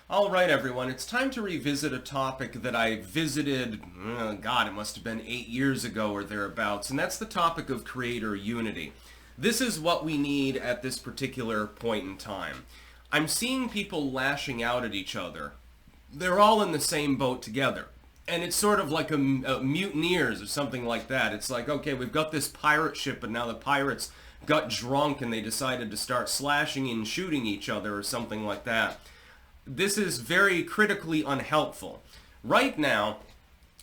All right, everyone, it's time to revisit a topic that I visited, God, it must have been 8 years ago or thereabouts, and that's the topic of creator unity. This is what we need at this particular point in time. I'm seeing people lashing out at each other. They're all in the same boat together. And it's sort of like a mutineers or something like that. It's like, okay, we've got this pirate ship, but now the pirates got drunk and they decided to start slashing and shooting each other or something like that. This is very critically unhelpful. Right now,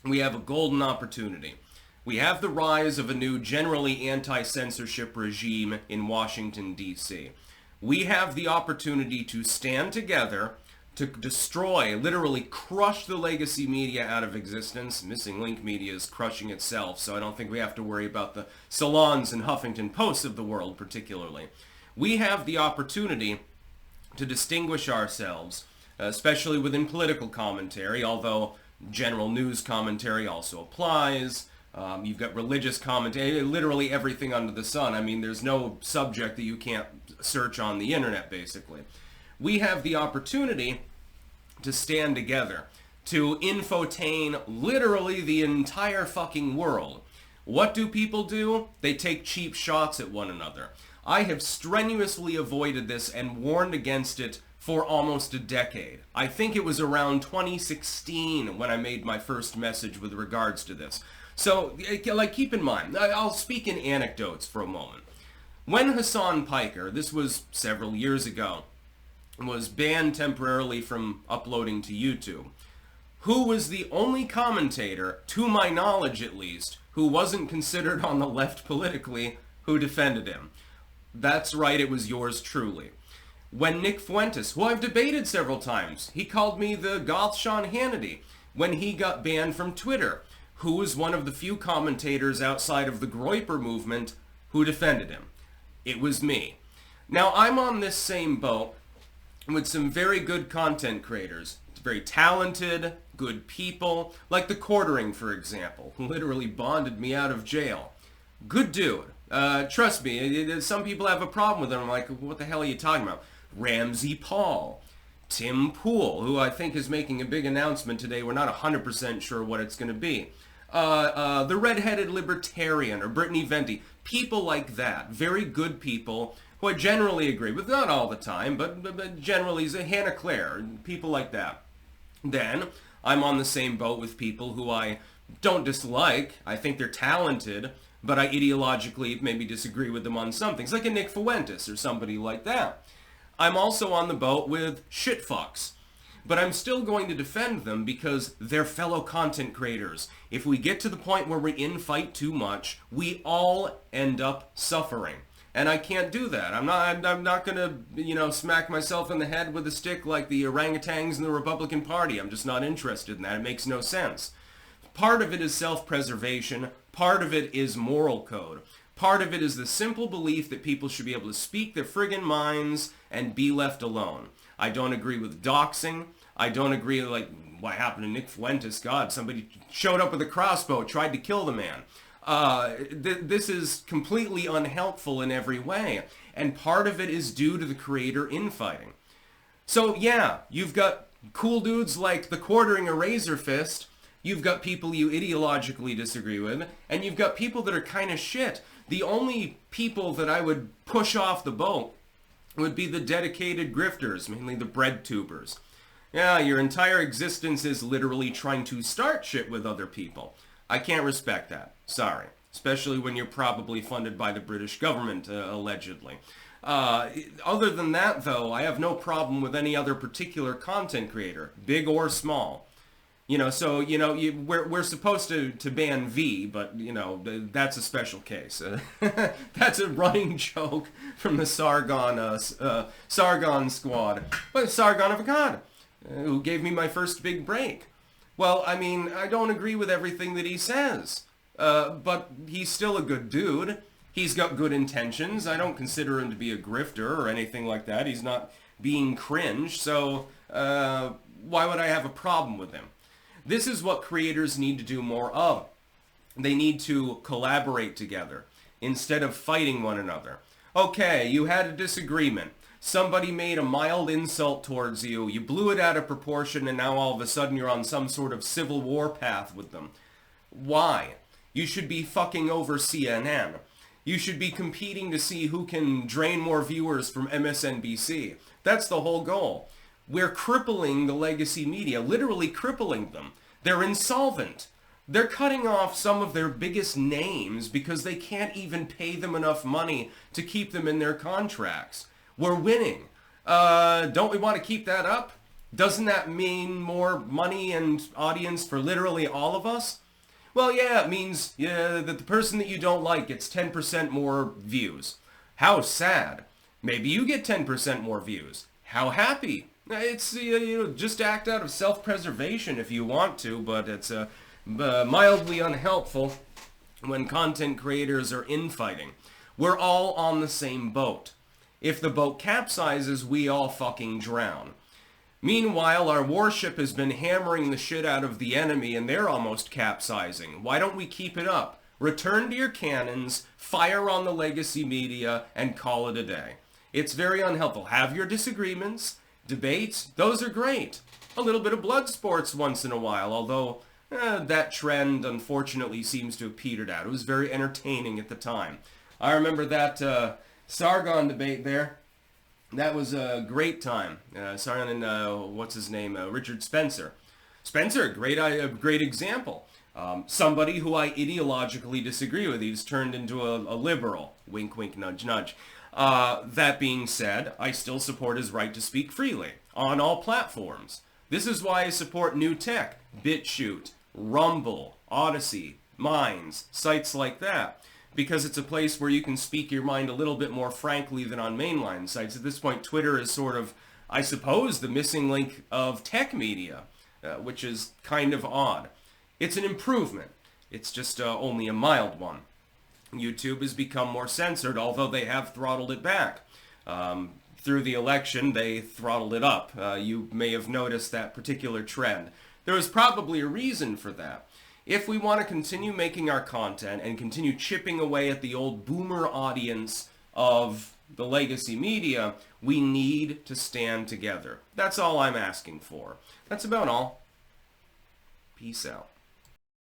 we have a golden opportunity. We have the rise of a new generally anti-censorship regime in Washington, D.C. We have the opportunity to stand together to destroy, literally crush the legacy media out of existence. Missing Link Media is crushing itself, so I don't think we have to worry about the Salons and Huffington Posts of the world particularly. We have the opportunity to distinguish ourselves, especially within political commentary, although general news commentary also applies. You've got religious commentary, literally everything under the sun. I mean, there's no subject that you can't search on the internet, basically. We have the opportunity to stand together, to infotain literally the entire fucking world. What do people do? They take cheap shots at one another. I have strenuously avoided this and warned against it for almost a decade. I think it was around 2016 when I made my first message with regards to this. So, like, keep in mind, I'll speak in anecdotes for a moment. When Hassan Piker, this was several years ago, was banned temporarily from uploading to YouTube, who was the only commentator, to my knowledge at least, who wasn't considered on the left politically, who defended him? That's right, it was yours truly. When Nick Fuentes, who I've debated several times, he called me the goth Sean Hannity, when he got banned from Twitter, who was one of the few commentators outside of the Groyper movement who defended him? It was me. Now, I'm on this same boat with some very good content creators, very talented, good people, like the Quartering, for example, who literally bonded me out of jail. Good dude. Trust me, some people have a problem with him. I'm like, what the hell are you talking about? Ramsey Paul, Tim Pool, who I think is making a big announcement today. We're not 100% sure what it's going to be. The redheaded libertarian, or Brittany Venti. People like that. Very good people who I generally agree with. Not all the time, but generally, Hannah Claire, people like that. Then, I'm on the same boat with people who I don't dislike. I think they're talented, but I ideologically maybe disagree with them on some things, like a Nick Fuentes or somebody like that. I'm also on the boat with shitfucks, but I'm still going to defend them because they're fellow content creators. If we get to the point where we infight too much, we all end up suffering. And I can't do that. I'm not going to, smack myself in the head with a stick like the orangutans in the Republican Party. I'm just not interested in that. It makes no sense. Part of it is self-preservation. Part of it is moral code. Part of it is the simple belief that people should be able to speak their friggin' minds and be left alone. I don't agree with doxing. I don't agree, like, what happened to Nick Fuentes. God, somebody showed up with a crossbow, tried to kill the man. This is completely unhelpful in every way. And part of it is due to the creator infighting. So, yeah, you've got cool dudes like the Quartering a Razor Fist. You've got people you ideologically disagree with. And you've got people that are kind of shit. The only people that I would push off the boat would be the dedicated grifters, mainly the bread tubers. Yeah, your entire existence is literally trying to start shit with other people. I can't respect that. Sorry. Especially when you're probably funded by the British government, allegedly. Other than that, though, I have no problem with any other particular content creator, big or small. We're supposed to ban V, but, that's a special case. That's a running joke from the Sargon squad. Well, Sargon of Akkad, who gave me my first big break. Well, I mean, I don't agree with everything that he says, but he's still a good dude. He's got good intentions. I don't consider him to be a grifter or anything like that. He's not being cringe, so why would I have a problem with him? This is what creators need to do more of. They need to collaborate together instead of fighting one another. Okay, you had a disagreement. Somebody made a mild insult towards you, you blew it out of proportion, and now all of a sudden you're on some sort of civil war path with them. Why? You should be fucking over CNN. You should be competing to see who can drain more viewers from MSNBC. That's the whole goal. We're crippling the legacy media, literally crippling them. They're insolvent. They're cutting off some of their biggest names because they can't even pay them enough money to keep them in their contracts. We're winning. Don't we want to keep that up? Doesn't that mean more money and audience for literally all of us? Well, yeah, it means that the person that you don't like gets 10% more views. How sad. Maybe you get 10% more views. How happy. It's, just act out of self-preservation if you want to, but it's mildly unhelpful when content creators are infighting. We're all on the same boat. If the boat capsizes, we all fucking drown. Meanwhile, our warship has been hammering the shit out of the enemy and they're almost capsizing. Why don't we keep it up? Return to your cannons, fire on the legacy media, and call it a day. It's very unhelpful. Have your disagreements, debates, those are great. A little bit of blood sports once in a while, although that trend unfortunately seems to have petered out. It was very entertaining at the time. I remember that Sargon debate there. That was a great time. Sargon and what's his name? Richard Spencer. Spencer, great example. Somebody who I ideologically disagree with. He's turned into a liberal. Wink, wink, nudge, nudge. That being said, I still support his right to speak freely on all platforms. This is why I support new tech, BitChute, Rumble, Odyssey, Minds, sites like that. Because it's a place where you can speak your mind a little bit more frankly than on mainline sites. At this point, Twitter is sort of, I suppose, the missing link of tech media, which is kind of odd. It's an improvement. It's just only a mild one. YouTube has become more censored, although they have throttled it back. Through the election, they throttled it up. You may have noticed that particular trend. There was probably a reason for that. If we want to continue making our content and continue chipping away at the old boomer audience of the legacy media, we need to stand together. That's all I'm asking for. That's about all. Peace out.